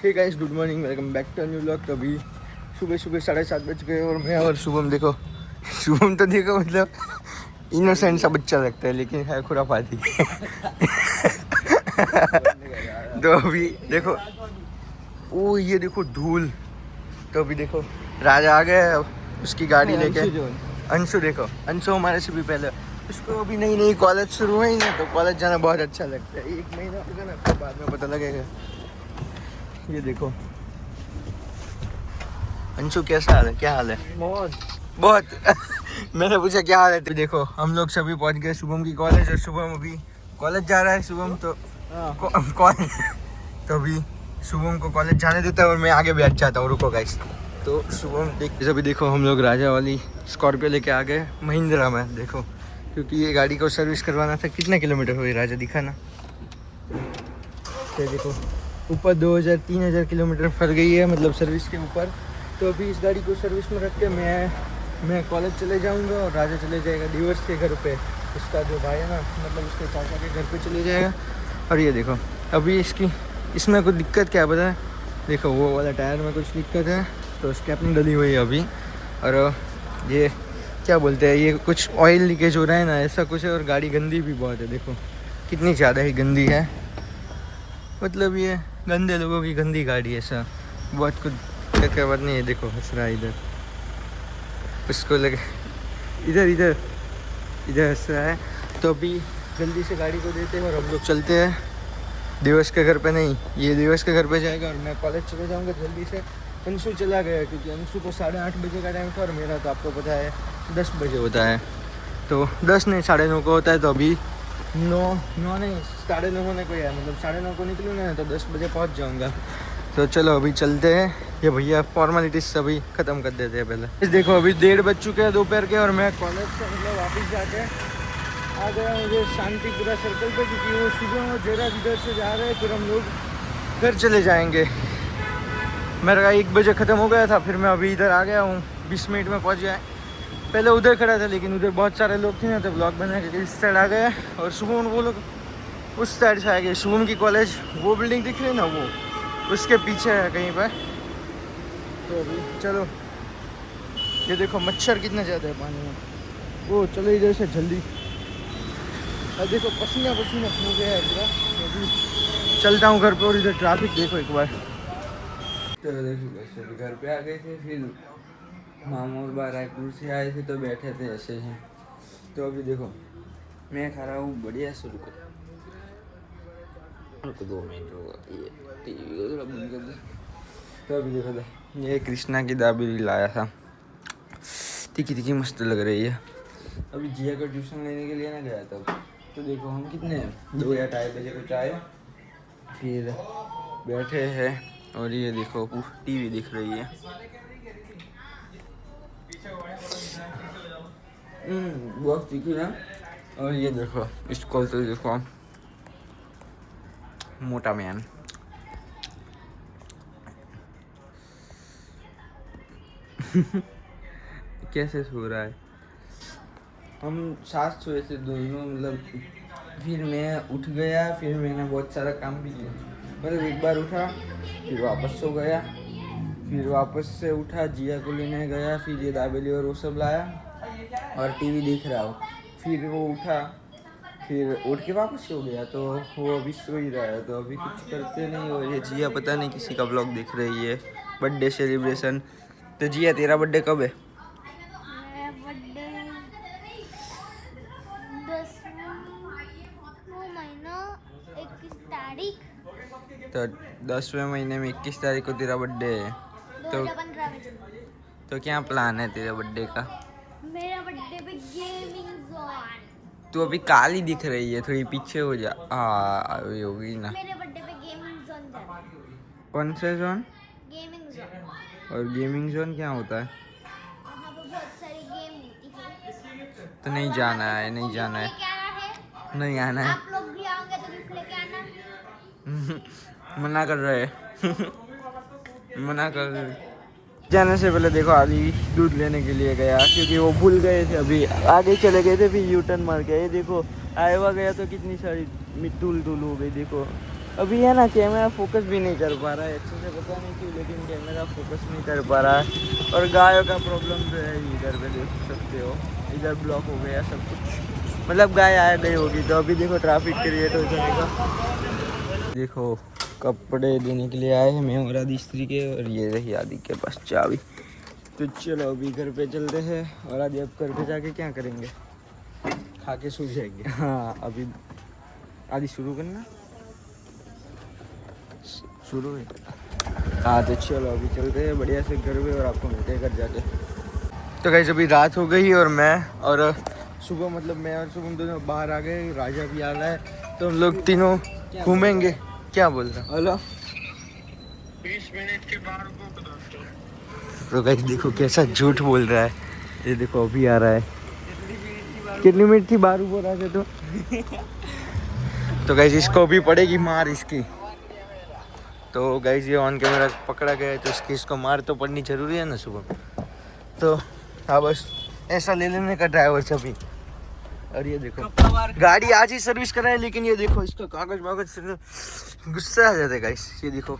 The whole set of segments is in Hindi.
Hey guys, good morning, welcome back to new vlog. तो अभी सुबह 7:30 बज गए और मैं और शुभम देखो, शुभम तो देखो मतलब इनोसेंट सा बच्चा लगता है लेकिन है खुरापाती। तो अभी देखो, ओ ये देखो धूल। तो अभी देखो राजा आ गया उसकी गाड़ी लेके। अंशु देखो, अंशु हमारे से भी पहले, उसको अभी नई कॉलेज शुरू हुई ना, तो कॉलेज जाना बहुत अच्छा लगता है। 1 महीना होगा ना, तो बाद में पता लगेगा। ये देखो अंशु, कैसा हाल है? क्या हाल है? बहुत मैंने पूछा क्या हाल है, तो देखो हम लोग सभी पहुंच गए शुभम की कॉलेज, और शुभम अभी कॉलेज जा रहा है। शुभम तो तो अभी शुभम को कॉलेज जाने देता है और मैं आगे बैठ जाता हूँ। रुको गाइस, तो शुभम अभी देखो हम लोग राजा वाली स्कॉर्पियो लेके आ गए महिंद्रा में। देखो क्योंकि ये गाड़ी को सर्विस करवाना था। कितने किलोमीटर हुई राजा, दिखा ना? तो देखो ऊपर 2000-3000 किलोमीटर फर गई है, मतलब सर्विस के ऊपर। तो अभी इस गाड़ी को सर्विस में रख के मैं कॉलेज चले जाऊंगा और राजा चले जाएगा दिवर्स के घर पे। उसका जो भाई है ना, मतलब उसके चाचा के घर पे चले जाएगा। और ये देखो अभी इसमें कुछ दिक्कत क्या है पता है? देखो वो वाला टायर में कुछ दिक्कत है, तो स्टेपनी डली हुई है अभी। और ये क्या बोलते हैं, ये कुछ ऑयल लीकेज हो रहा है ना, ऐसा कुछ है। और गाड़ी गंदी भी बहुत है, देखो कितनी ज़्यादा ही गंदी है। मतलब ये गंदे लोगों की गंदी गाड़ी है, ऐसा बहुत कुछ क्या बात नहीं है। देखो हंस रहा है इधर, उसको लगे इधर हंस रहा है। तो अभी जल्दी से गाड़ी को देते हैं और हम लोग चलते हैं दिवस के घर पे। नहीं, ये दिवस के घर पे जाएगा और मैं कॉलेज चले जाऊंगा जल्दी से। अंशु चला गया क्योंकि अंशु को 8:30 बजे का टाइम था और मेरा तो आपको पता है 10 बजे होता है। तो 10 नहीं 9:30 को होता है। तो अभी 9 नहीं 9:30 होने को है, मतलब 9:30 को निकलूँगा तो 10 बजे पहुंच जाऊंगा। तो चलो अभी चलते हैं। ये भैया फॉर्मेलिटीज सभी ख़त्म कर देते हैं पहले। देखो अभी 1:30 बज चुके हैं दोपहर के, और मैं कॉलेज से मतलब वापस जाके आ गया मुझे शांतिपुरा सर्कल पे, क्योंकि वो सुबह और जरा इधर से जा रहे हैं। फिर हम लोग घर चले जाएंगे। मेरा 1 बजे ख़त्म हो गया था, फिर मैं अभी इधर आ गया हूँ, 20 मिनट में पहुँच गया। पहले उधर खड़ा था लेकिन उधर बहुत सारे लोग थे ना, तो ब्लॉग बना के इस साइड आ गया। और शुभम वो लोग उस साइड से आ गए। शुभम की कॉलेज वो बिल्डिंग दिख रही है ना, वो उसके पीछे है कहीं पर। तो अभी चलो, ये देखो मच्छर कितना ज़्यादा है पानी में। वो चलो इधर से जल्दी। अब देखो पसीना हो गया है पूरा। तो अभी चलता हूँ घर पे। और इधर ट्रैफिक देखो एक बार। तो देखो कैसे अभी घर पे आ गए थे, फिर मामा और बा रायपुर से आए थे तो बैठे थे ऐसे ही। तो अभी देखो मैं खा रहा हूँ बढ़िया से। रुको 2 मिनट होगा, ये टीवी को थोड़ा बंद कर दे। तो अभी देखो ये कृष्णा की दाबेली लाया था, तीखी मस्त लग रही है। अभी जिया का ट्यूशन लेने के लिए ना गया था। तो देखो हम कितने 2 या 2:30 बजे कुछ आए, फिर बैठे हैं। और ये देखो टीवी दिख रही है। बहुत तीखी ना। और ये देखो इसको तो देखो मोटा मैन। कैसे सो रहा है? हम साथ सोए थे दोनों, मतलब फिर मैं उठ गया, फिर मैंने बहुत सारा काम भी किया। मतलब एक बार उठा, फिर वापस सो गया, फिर वापस से उठा, जिया को लेने गया, फिर ये दाबेली और वो सब लाया और टीवी देख रहा हो। फिर वो उठा, फिर उठ के वापस सो गया। तो वो अभी सो ही रहा है, तो अभी कुछ करते नहीं। और ये जिया पता नहीं किसी का ब्लॉग देख रही है, बर्थडे सेलिब्रेशन। तो जिया तेरा बर्थडे कब है? तो 10वें महीने में 21 तारीख को तेरा बर्थडे है। तो क्या प्लान है तेरे बर्थडे का? मेरा बर्थडे पे गेमिंग जोन। तू अभी काली दिख रही है, थोड़ी पीछे हो जा। अभी होगी ना। मेरे बर्थडे पे गेमिंग जोन जाना। कौन से जोन? Gaming zone. और गेमिंग जोन क्या होता है? वहाँ पे बहुत सारी गेम होती है। तो नहीं जाना है, नहीं जाना है, नहीं आना है। आप लोग भी आओगे तो गिफ्ट लेके आना। मना कर रहे मना कर रहे। जाने से पहले देखो आदि दूध लेने के लिए गया, क्योंकि वो भूल गए थे। अभी आगे चले गए थे, फिर यू टर्न मार के। ये देखो आएवा गया तो कितनी सारी धूल हो गई। देखो अभी है ना कैमरा फोकस भी नहीं कर पा रहा है अच्छे से, पता नहीं क्यों, लेकिन कैमरा फोकस नहीं कर पा रहा है। और गायों का प्रॉब्लम तो है ही, इधर पे देख सकते हो, इधर ब्लॉक हो गया सब कुछ, मतलब गाय आ गई होगी। तो अभी देखो ट्रैफिक क्रिएट हो जाएगा। देखो कपड़े देने के लिए आए हैं मैं और आदि स्त्री के, और ये रही आदि के पास चाबी। तो चलो अभी घर पे चलते हैं, और आदि अब घर पे जाके क्या करेंगे, खा के सो जाएंगे। हाँ अभी आदि शुरू करना, शुरू है। हाँ तो चलो अभी चलते हैं बढ़िया से घर पे, और आपको मिलते हैं घर जाके। तो गाइस अभी रात हो गई और मैं और सुबह, मतलब मैं और शुभम दोनों बाहर आ गए, राजा भी आ रहा है, तो हम लोग तीनों घूमेंगे। क्या बोल रहे हो? हेलो 20 मिनट के बाद तो गाइस देखो कैसा झूठ बोल रहा है, ये देखो अभी आ रहा है। कितनी मिनट थी 12 बोल रहा था तो गाइस इसको भी पड़ेगी मार इसकी। तो गाइस ये ऑन कैमरा पकड़ा गया है, तो इसको मार तो पड़नी जरूरी है ना सुबह। तो हाँ बस ऐसा ले लेने का ड्राइवर सभी। और ये देखो गाड़ी आज ही सर्विस कराए, लेकिन ये देखो इसका कागज वागज से गुस्सा आ जाता है गाइस। ये देखो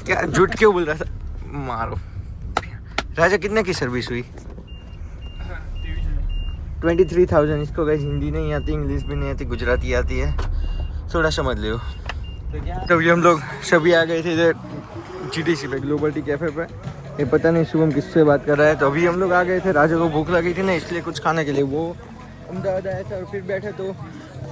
क्या झूठ क्यों बोल रहा था, मारो। राजा कितने की सर्विस हुई? 23,000। इसको गाइस हिंदी नहीं आती, इंग्लिश भी नहीं आती, गुजराती आती है, थोड़ा समझ लो। तो ये हम लोग सभी आ गए थे इधर GTC पे, ग्लोबल टी कैफे पे। ये पता नहीं शुभम किससे बात कर रहा है। तो अभी हम लोग आ गए थे, राजा को भूख लगी थी ना, इसलिए कुछ खाने के लिए वो अहमदाबाद आया था, और फिर बैठे तो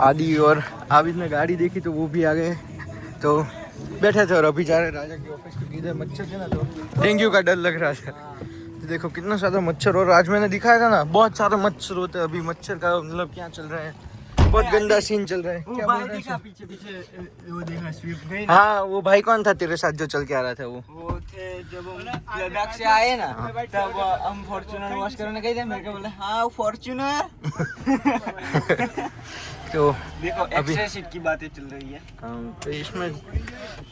आदि और आबिद ने गाड़ी देखी तो वो भी आ गए, तो बैठे थे। और अभी जा रहे राजा के ऑफिस, क्योंकि इधर मच्छर थे ना, तो डेंगू का डर लग रहा था। तो देखो कितना सारा मच्छर, और आज मैंने दिखाया था ना बहुत सारा मच्छर होते हैं। अभी मच्छर का मतलब क्या चल रहा है, बहुत गंदा सीन चल रहा है। क्या बोल रहा है? पीछे वो देखा स्विफ्ट गई। हाँ वो भाई कौन था तेरे साथ जो चल के आ रहा था? वो थे जब हम लद्दाख से आए ना, तब हम फॉर्च्यूनर वॉश करने गए थे। मेरे को बोले हाँ फॉर्च्यूनर। तो देखो अभी एक्स्ट्रा सीट की बातें चल रही है। तो इसमें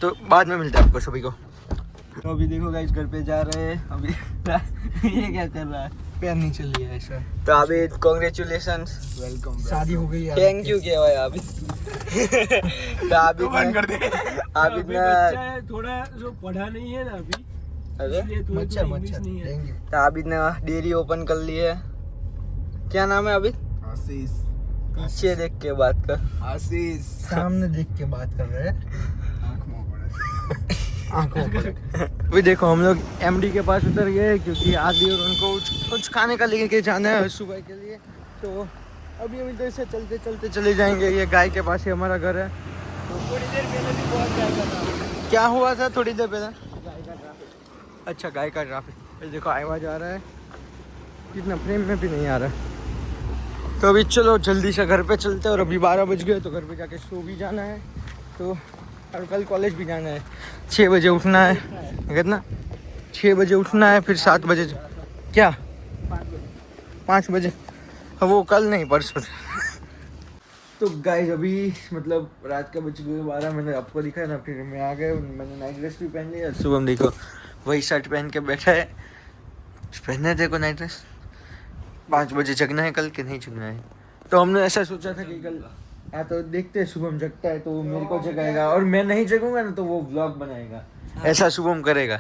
तो बाद में मिलता है आपको सभी को। तो अभी देखो गाइस घर पे जा रहे हैं अभी। ये क्या कर रहा है, पैर नहीं चल रहा है ऐसा। तो अभी कांग्रेचुलेशंस, वेलकम। शादी हो गई है। थैंक यू क्या भाई अभी। तो अभी बंद कर दे। अभी बच्चा थोड़ा जो पढ़ा नहीं है ना अभी, अरे इसलिए थोड़ा मच्छर इंग्लिश मच्छर नहीं है। डेंगू। तो अभी ने डेयरी ओपन कर ली है। क्या नाम है अभी? आशीष। पीछे देख के बात कर, आशीष सामने देख के बात कर रहे हैं। आंखों पर। अभी देखो हम लोग MD के पास उतर गए, क्योंकि आदि और उनको कुछ खाने का लेके जाना है सुबह के लिए। तो अभी हम इधर से चलते चलते चले जाएंगे। ये गाय के पास ही हमारा घर है। तो थोड़ी देर पहले भी बहुत जाएगा था। क्या हुआ था थोड़ी देर पहले? अच्छा गाय का ट्रैफिक। देखो आवाज़ आ रहा है, कितना फ्रेम में भी नहीं आ रहा है। तो अभी चलो जल्दी से घर पे चलते हैं। और अभी 12 बज गए, तो घर पे जाके सो भी जाना है। तो और कल कॉलेज भी जाना है, 6 बजे उठना है। कितना? 6 बजे उठना है, फिर 7 बजे क्या 5 बजे, वो कल नहीं परसों। तो गाइस अभी मतलब रात का बज गए 12, मैंने आपको दिखाया ना, फिर मैं आ गए, मैंने नाइट ड्रेस भी पहन लिया। सुबह देखो वही शर्ट पहन के बैठा है, पहनने देखो नाइट ड्रेस। 5 बजे जगना है कल के नहीं जगना है। तो हमने ऐसा सोचा था कि कल तो देखते हैं, शुभम जगता है तो वो मेरे को जगाएगा, और मैं नहीं जगूंगा ना तो वो व्लॉग बनाएगा। ऐसा शुभम करेगा।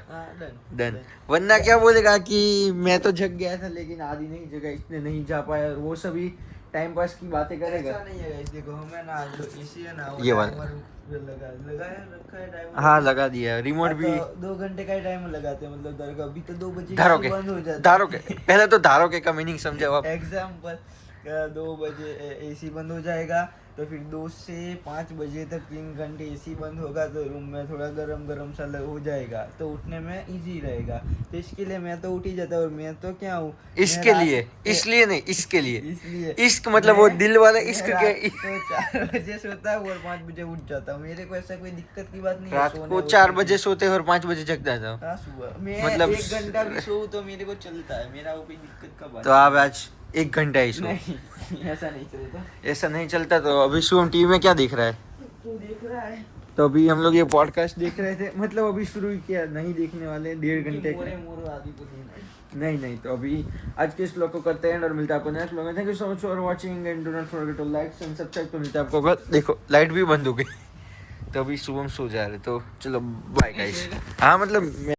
डन। वरना क्या बोलेगा कि मैं तो जग गया था लेकिन आदि नहीं जगा, इसने नहीं जा पाया, और वो सभी टाइम पास की बातें करेगा। ऐसा नहीं है, देखो हमें ना जो एसी है ना वो ये वाला लगाया रखा है टाइमर। हाँ लगा दिया है, रिमोट भी। 2 घंटे का टाइम लगाते हैं, मतलब दर का अभी तो 2 बजे धारो AC के बंद हो जाता है। धारो के पहले तो धारो के का मीनिंग समझाओ आप। एग्जाम्पल 2 बजे एसी बंद हो जाएगा, तो फिर 2 से 5 बजे तक 3 घंटे एसी बंद होगा, तो रूम में थोड़ा गरम सा हो जाएगा, तो उठने में इजी रहेगा। तो इसके लिए मैं तो उठ ही जाता, और मैं तो क्या हूँ इसके लिए, इसलिए नहीं इसके लिए। इसलिए इश्क मतलब वो दिल वाला इश्क के। तो 4 बजे सोता हूँ और 5 बजे उठ जाता हूँ। मेरे को ऐसा कोई दिक्कत की बात नहीं है। रात सोने को उठने 4 की। बजे सोते हो और 5 बजे जग जाता हो। हाँ, सुबह मैं मतलब 1 घंटा भी सोऊं तो मेरे को चलता है, मेरा वो कोई दिक्कत का बात तो आप आज 1 घंटा ही सो। नहीं। ऐसा नहीं चलता। ऐसा नहीं चलता। तो अभी शुभम टीवी में क्या देख रहा है? तू देख रहा है तो अभी हम लोग ये पॉडकास्ट देख रहे थे, मतलब अभी शुरू ही किया, नहीं देखने वाले 1.5 घंटे मोरे के। मोरो आदि को देना। नहीं तो अभी आज के इस ब्लॉग को करते हैं और मिलता है आपको नेक्स्ट ब्लॉग में। Thank you so much for watching and do not forget to like and subscribe. तो मिलता है आपको। देखो लाइट भी बंद हो गई। तो अभी शुभम सो जा रहे, तो चलो बाय गाइस। हाँ मतलब